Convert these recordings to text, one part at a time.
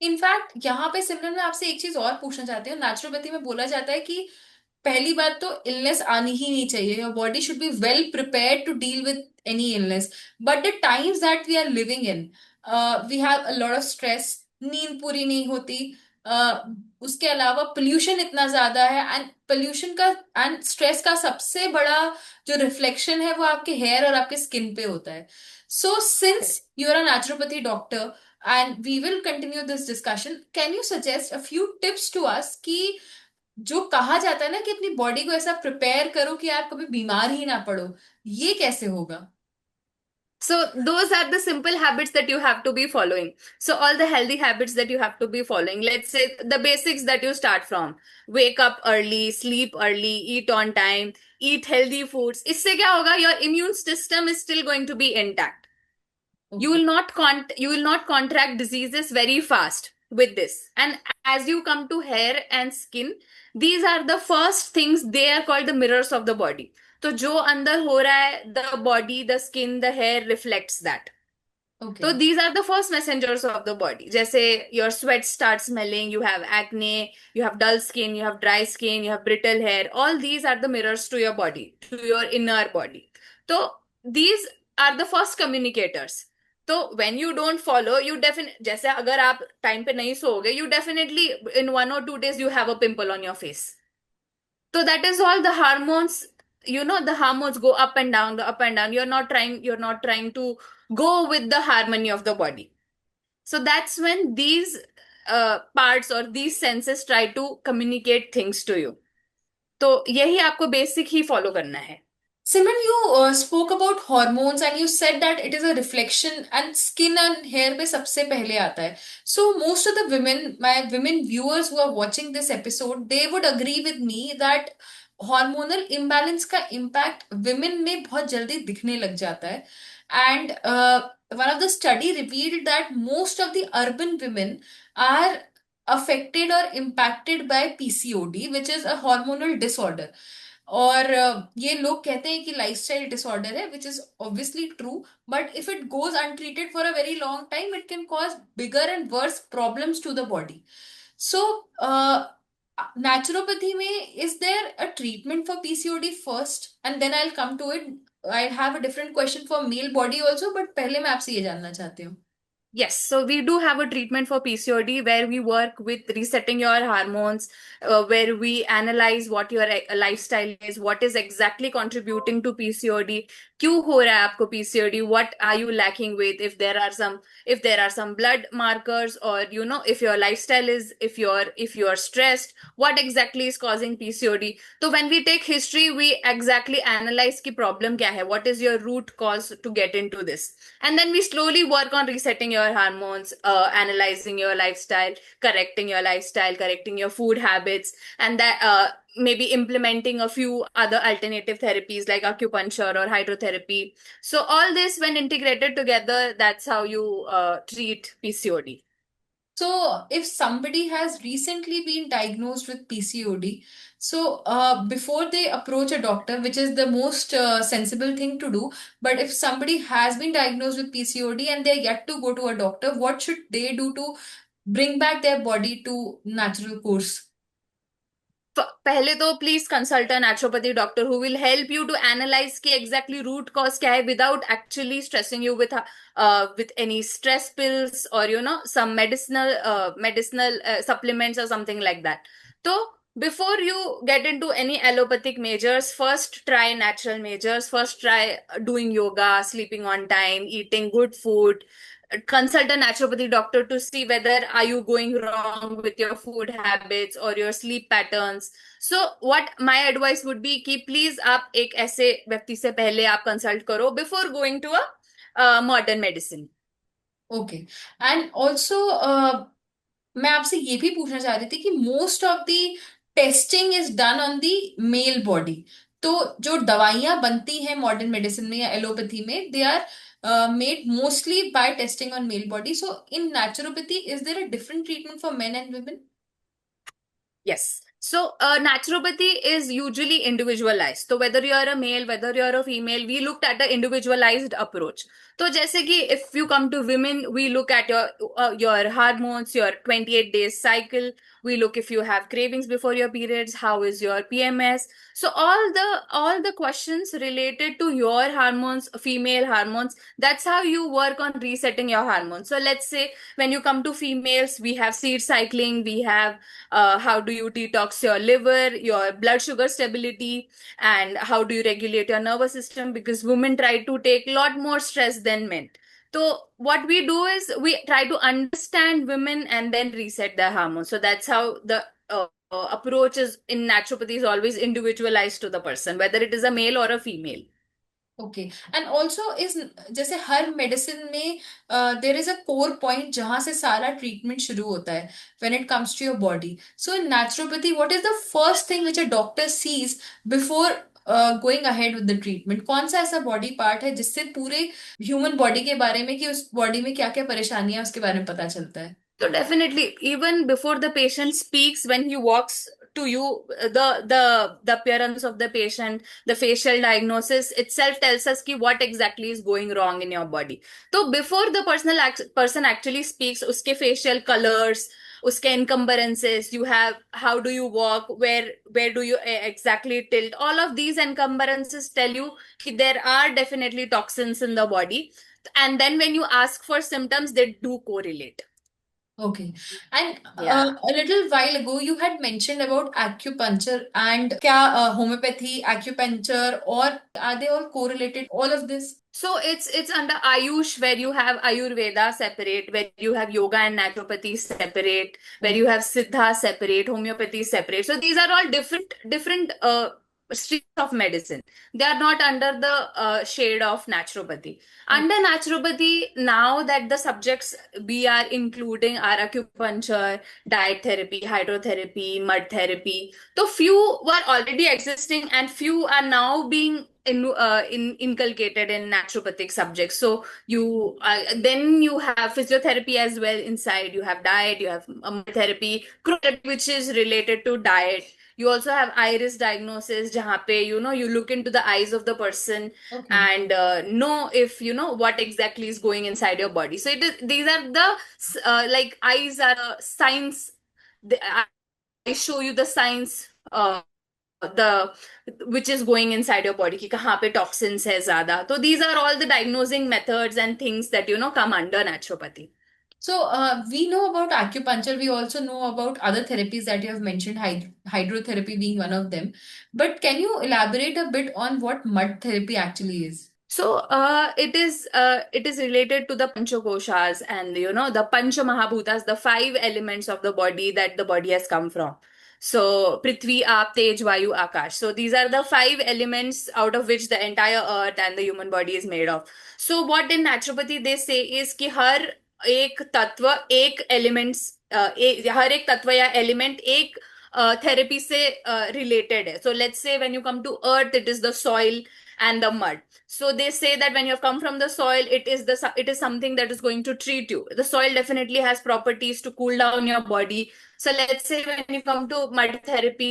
In fact यहाँ पे सिमरन मैं आपसे एक चीज और पूछना चाहती हूँ। नेचुरोपैथी में बोला जाता है कि पहली बात तो इलनेस आनी ही नहीं चाहिए, your body should be well prepared to deal with any illness. But the times that we are living in, we have a lot of stress, नींद पूरी नहीं होती, उसके अलावा पोल्यूशन इतना ज्यादा है, एंड पोल्यूशन का एंड स्ट्रेस का सबसे बड़ा जो रिफ्लेक्शन है वो आपके हेयर और आपके स्किन पे होता है। So since you are a naturopathy doctor and we will continue this discussion, can you suggest a few tips to us कि जो कहा जाता है ना कि अपनी बॉडी को ऐसा प्रिपेयर करो कि आप कभी बीमार ही ना पड़ो, ये कैसे होगा? So those are the simple habits that you have to be following. So all the healthy habits that you have to be following. Let's say the basics that you start from. Wake up early, sleep early, eat on time, eat healthy foods. इससे क्या होगा? Your immune system is still going to be intact. Okay. You will not contract diseases very fast with this. And as you come to hair and skin, these are the first things, they are called the mirrors of the body. तो जो अंदर हो रहा है, the body, the skin, the hair reflects that. Okay. So these are the first messengers of the body. जैसे your sweat starts smelling, you have acne, you have dull skin, you have dry skin, you have brittle hair. All these are the mirrors to your body, to your inner body. So these are the first communicators. तो when you don't follow, you definitely, जैसे अगर आप time पे नहीं सोओगे, you definitely in 1 or 2 days you have a pimple on your face. So that is all the hormones, the hormones go up and down, the up and down. You're not trying to go with the harmony of the body. So that's when these parts or these senses try to communicate things to you. तो यही आपको basic ही follow करना है. Simran, you spoke about hormones and you said that it is a reflection and skin and hair पे सबसे पहले आता है. So most of the women, my women viewers who are watching this episode, they would agree with me that hormonal imbalance का impact women में बहुत जल्दी दिखने लग जाता है. And one of the study revealed that most of the urban women are affected or impacted by PCOD, which is a hormonal disorder. और ये लोग कहते हैं कि लाइफस्टाइल डिसऑर्डर है, which is obviously true, but if it goes untreated for a very long time it can cause bigger and worse problems to the body. So naturopathy में is there a treatment for PCOD first and then I'll come to it. I have a different question for male body also, but पहले मैं आपसे ये जानना चाहती हूँ. Yes, so we do have a treatment for PCOD where we work with resetting your hormones, where we analyze what your lifestyle is, what is exactly contributing to PCOD, क्यों हो रहा है आपको PCOD, what are you lacking with, if there are some blood markers, or if your lifestyle is, if you are stressed, what exactly is causing PCOD. So when we take history, we exactly analyze ki problem kya hai, what is your root cause to get into this, and then we slowly work on resetting your hormones, analyzing your lifestyle, correcting your food habits, and that maybe implementing a few other alternative therapies like acupuncture or hydrotherapy. So all this when integrated together, that's how you treat PCOD. So, if somebody has recently been diagnosed with PCOD, so before they approach a doctor, which is the most sensible thing to do, but if somebody has been diagnosed with PCOD and they're yet to go to a doctor, what should they do to bring back their body to natural course? पहले तो please consult a naturopathy doctor who will help you to analyse की exactly root cause क्या है without actually stressing you with any stress pills or some medicinal supplements or something like that. So before you get into any allopathic measures, first try natural measures, first try doing yoga, sleeping on time, eating good food, consult a naturopathy doctor to see whether are you going wrong with your food habits or your sleep patterns. So what my advice would be कि please आप एक ऐसे व्यक्ति से पहले आप consult करो before going to a modern medicine. Okay. And also मैं आपसे ये भी पूछना चाह रही थी कि most of the testing is done on the male body. तो जो दवाइयां बनती हैं मॉडर्न मेडिसिन में या एलोपैथी में, they are made mostly by testing on male body. So in naturopathy is there a different treatment for men and women? Yes. So, naturopathy is usually individualized. So, whether you're a male, whether you're a female, we looked at the individualized approach. So, जैसे कि if you come to women, we look at your hormones, your 28 days cycle. We look if you have cravings before your periods. How is your PMS? So, all the questions related to your hormones, female hormones. That's how you work on resetting your hormones. So, let's say when you come to females, we have seed cycling, we have how do you detox your liver, your blood sugar stability, and how do you regulate your nervous system, because women try to take a lot more stress than men. So what we do is we try to understand women and then reset their hormones. So that's how the approach is in naturopathy is always individualized to the person, whether it is a male or a female. Okay and also इस जैसे हर medicine में there is a core point जहां से सारा treatment शुरू होता है when it comes to your body so in naturopathy what is the first thing which a doctor sees before going ahead with the treatment कौन सा ऐसा बॉडी पार्ट है जिससे पूरे ह्यूमन बॉडी के बारे में कि उस बॉडी में क्या क्या परेशानियां उसके बारे में पता चलता है So definitely, even before the patient speaks, when he walks to you, the appearance of the patient, the facial diagnosis itself tells us ki what exactly is going wrong in your body. So before the person actually speaks, uske facial colors, uske encumbrances, you have how do you walk, where do you exactly tilt. All of these encumbrances tell you ki there are definitely toxins in the body. And then when you ask for symptoms, they do correlate. Okay. And Yeah. a little while ago, you had mentioned about acupuncture and क्या homeopathy, acupuncture, or are they all correlated? All of this? So it's under Ayush, where you have Ayurveda separate, where you have yoga and naturopathy separate, where you have Siddha separate, homeopathy separate. So these are all different streams of medicine. They are not under the shade of naturopathy. Under naturopathy, now that the subjects we are including are acupuncture, diet therapy, hydrotherapy, mud therapy. So few were already existing and few are now being inculcated in naturopathic subjects. So you then you have physiotherapy as well inside. You have diet, you have therapy, which is related to diet. You also have iris diagnosis, jahan pe you look into the eyes of the person Okay. and know if what exactly is going inside your body. So these are the like eyes are signs. I show you the signs. The which is going inside your body कि कहाँ पे toxins है ज्यादा. So these are all the diagnosing methods and things that come under naturopathy. So we know about acupuncture. We also know about other therapies that you have mentioned, hydrotherapy being one of them. But can you elaborate a bit on what mud therapy actually is? So it is related to the panchakoshas and the pancha mahabhutas, the five elements of the body that the body has come from. So Prithvi, Aap, Tej, Vayu, Akash. So these are the five elements out of which the entire earth and the human body is made of. So what in naturopathy they say is कि हर एक तत्व एक elements हर एक तत्व या element एक therapy से related है. So let's say when you come to earth it is the soil and the mud. So they say that when you have come from the soil, it is something that is going to treat you. The soil definitely has properties to cool down your body. So let's say when you come to mud therapy,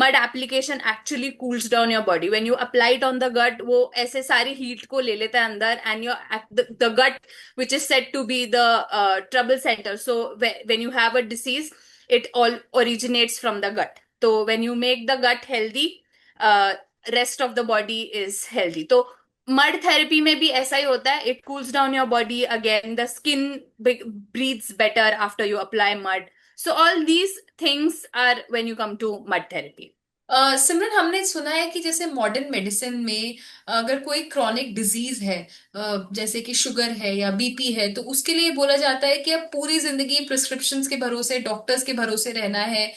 mud application actually cools down your body. When you apply it on the gut, वो ऐसे सारी heat को ले लेता है अंदर, and the gut, which is said to be the trouble center. So when you have a disease, it all originates from the gut. So when you make the gut healthy, uh, rest of the body is healthy. तो mud therapy में भी ऐसा ही होता है. It cools down your body again. The skin breathes better after you apply mud. So all these things are when you come to mud therapy. Simran हमने सुना है कि जैसे मॉडर्न मेडिसिन में अगर कोई क्रॉनिक डिजीज है जैसे कि शुगर है या बीपी है तो उसके लिए बोला जाता है कि अब पूरी जिंदगी प्रिस्क्रिप्शंस के भरोसे डॉक्टर्स के भरोसे रहना है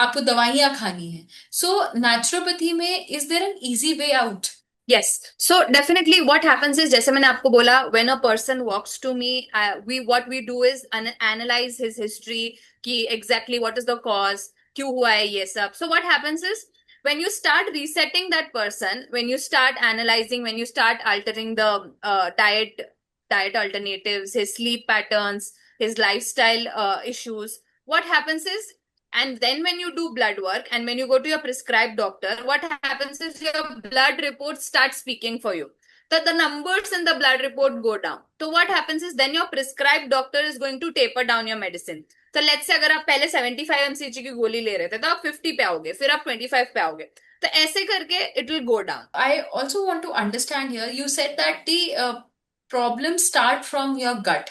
आपको दवाइयां खानी है सो नेचुरोपैथी में is there an easy way out Yes. So definitely what happens is, जैसे मैंने आपको बोला, when a person walks to me, what we do is analyze his history, कि exactly what is the cause, क्यों हुआ है ये सब. So what happens is, when you start resetting that person, when you start analyzing, when you start altering the diet alternatives, his sleep patterns, his lifestyle issues, what happens is And then when you do blood work and when you go to your prescribed doctor, what happens is your blood reports start speaking for you. That the numbers in the blood report go down. So what happens is then your prescribed doctor is going to taper down your medicine. तो let's say अगर आप पहले 75 mcg की गोली ले रहे थे तो आप 50 पे आओगे, फिर आप 25 पे आओगे, तो ऐसे करके it will go down. I also want to understand here, you said that the problems start from your gut.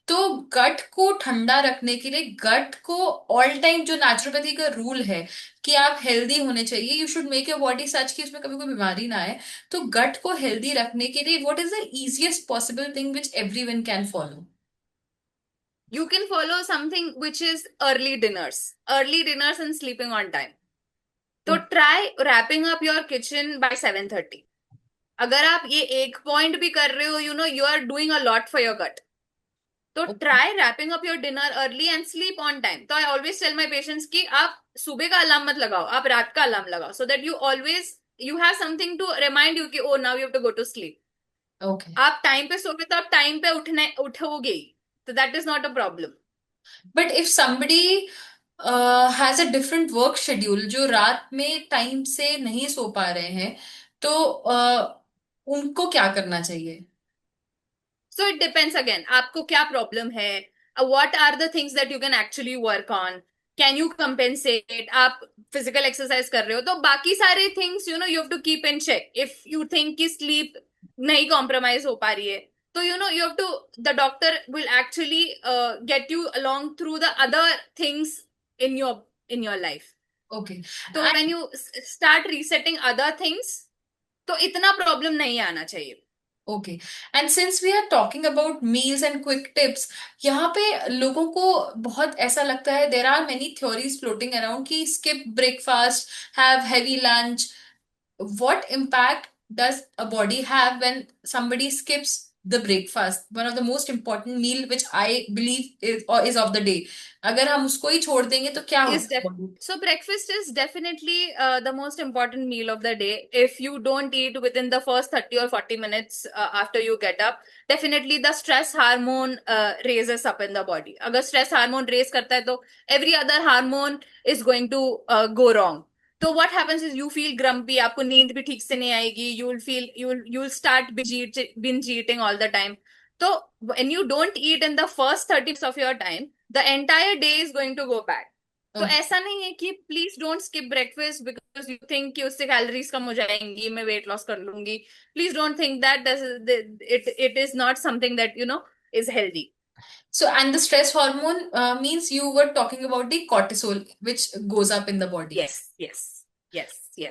तो गट को ठंडा रखने के लिए, गट को ऑल टाइम, जो नेचुरोपैथी का रूल है कि आप हेल्दी होने चाहिए, you should make your body सच कि उसमें कभी कोई बीमारी ना आए, तो गट को हेल्दी रखने के लिए what is the easiest possible thing which everyone can follow? You can follow something which is early dinners and sleeping on time. तो try wrapping up your kitchen by 7:30. अगर आप ये एक पॉइंट भी कर रहे हो, you know you are doing a lot for your gut. तो try wrapping up your dinner early and sleep on time. तो I always tell my patients कि आप सुबह का अलार्म मत लगाओ, आप रात का अलार्म लगाओ, so that you have something to remind you कि oh now you have to go to sleep. Okay. आप टाइम पे सोगे तो आप टाइम पे उठोगे ही, तो that is not a problem. But if somebody has a different work schedule, जो रात में टाइम से नहीं सो पा रहे हैं, तो उनको क्या करना चाहिए? So it depends again. आपको क्या problem है? What are the things that you can actually work on? Can you compensate? आप physical exercise कर रहे हो तो बाकी सारे things you have to keep in check. If you think कि sleep नहीं compromise हो पा रही है, so you have to, the doctor will actually get you along through the other things in your life. Okay. So when you start resetting other things, तो इतना problem नहीं आना चाहिए. Okay, and since we are talking about meals and quick tips, यहाँ पे लोगों को बहुत ऐसा लगता है, there are many theories floating around कि skip breakfast, have heavy lunch. What impact does a body have when somebody skips the breakfast, one of the most important meal which I believe is of the day? अगर हम उसको ही छोड़ देंगे तो क्या होगा? So breakfast is definitely the most important meal of the day. If you don't eat within the first 30 or 40 minutes after you get up, definitely the stress hormone raises up in the body. अगर stress hormone raise करता है तो every other hormone is going to go wrong. So what happens is you feel grumpy, आपको नींद भी ठीक से नहीं आएगी, you'll start binge eating all the time. So when you don't eat in the first 30 minutes of your time, the entire day is going to go bad. तो ऐसा नहीं है कि please don't skip breakfast because you think कि उससे calories कम हो जाएंगी, मैं वेट लॉस कर लूंगी. Please don't think that it is not something that is healthy. So, and the stress hormone means you were talking about the cortisol, which goes up in the body. Yes.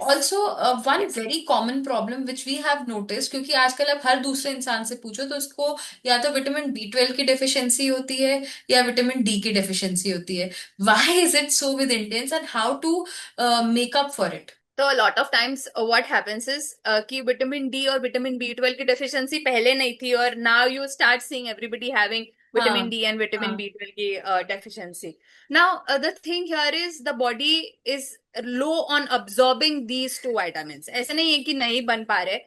Also, one Yes. very common problem which we have noticed, क्योंकि आजकल आप हर दूसरे इंसान से पूछो तो उसको या तो विटामिन B12 की डेफिशिएंसी होती है या विटामिन डी की डेफिशिएंसी होती है. Why is it so with Indians and how to make up for it? तो a lot of times what happens is कि विटामिन डी और विटामिन B12 की डेफिशिएंसी पहले नहीं थी और now you start seeing everybody having vitamin D and vitamin B12 की deficiency. Now the thing here is the body is low on absorbing these two vitamins. ऐसा नहीं है कि नहीं बन पा रहे,